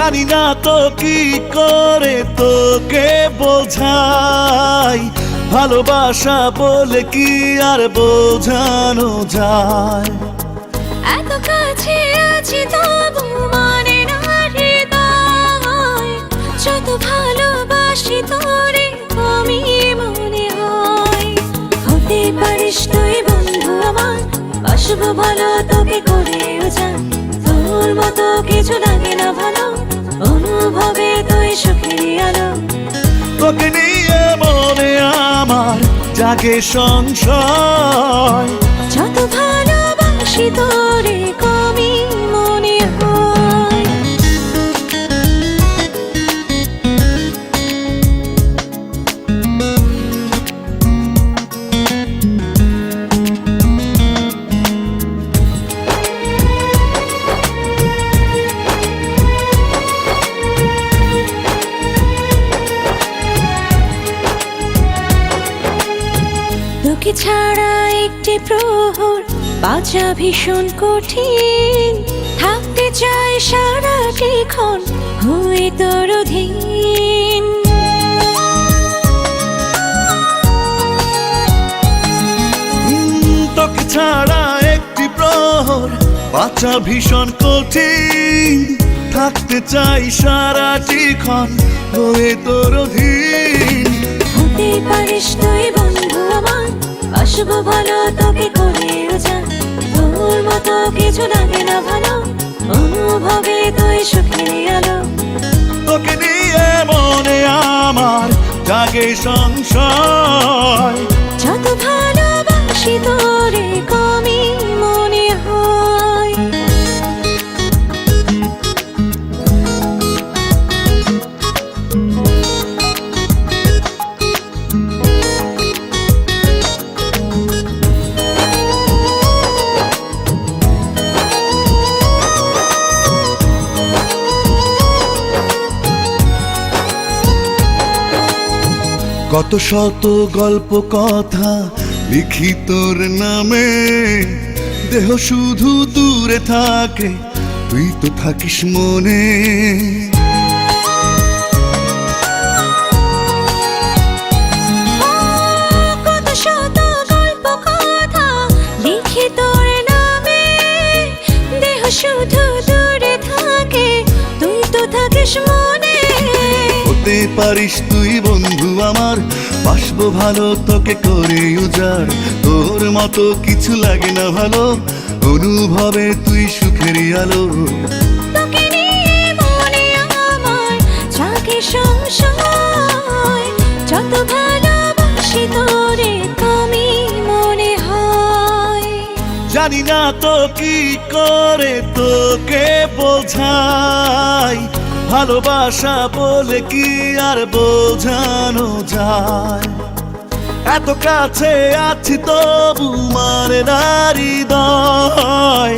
জানি না তো কি করে তোকে বোঝাই, ভালোবাসা বলে কি আর বোঝানো যায়। এত কাছে আছি তবু মানে না হৃদয়, যত ভালোবাসি তোরে কমই মনে হয়। হতে পারিস তুই বন্ধু আমার, বাসবো ভালো তোকে করেও জান। তোর মতো কিছু লাগে না ভালো, অনুভবে তুই সুখের আলো। তোকে নিয়ে মনে আমার জাগে সংশয়, যত ভালোবাসি তোরে কমই মনে হয়। তোকে ছাড়া একটি প্রহর বাঁচা ভীষণ কঠিন, থাকতে চাই সারাটিক্ষণ হয়ে তোর অধীন। তোকে ছাড়া একটি প্রহর বাঁচা ভীষণ কঠিন, থাকতে চাই সারাটিক্ষণ হয়ে তোর অধীন। হতে পারিস তুই বন্ধু আমার, বাসবো ভালো তোকে করেও জান। তোর মতো কিছু লাগে না ভালো, অনুভবে তুই সুখের আলো। তোকে নিয়ে মনে আমার জাগে সংশয়, যত ভালোবাসি তোরে কমই মনে হয়। কত শত গল্প কথা লিখি তোর নামে, দেহ শুধু দূরে থাকে তুই তো থাকিস মনে। কত শত গল্প কথা লিখি তোর নামে, দেহ শুধু দূরে থাকে তুই তো থাকিস মনে। হতে পারিস তুই বন্ধু আমার, বাসবো ভালো তোকে করে উজাড়। তোর মতো কিছু লাগে না ভালো, অনুভবে তুই সুখের আলো। তোকে নিয়ে মনে আমার জাগে সংশয়, যত ভালোবাসি তোরে কমই মনে হয়। জানি না তো কি করে তোকে বোঝাই, ভালোবাসা বলে কি আর বোঝানো যায়। এত কাছে আছি তবু মানে না হৃদয়,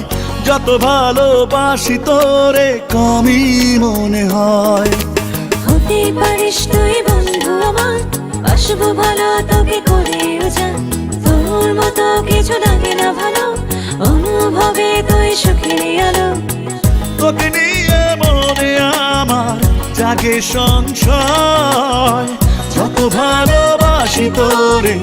যত ভালোবাসি তোরে কমই মনে হয়। হতে পারিস তুই বন্ধু আমার, বাসবো ভালো তোকে করেও জান। তোর মতো কিছু লাগে না ভালো, অনুভবে তুই সুখের আলো। তোকে নিয়ে মনে আমার জাগে সংশয়, যত ভালোবাসি তোরে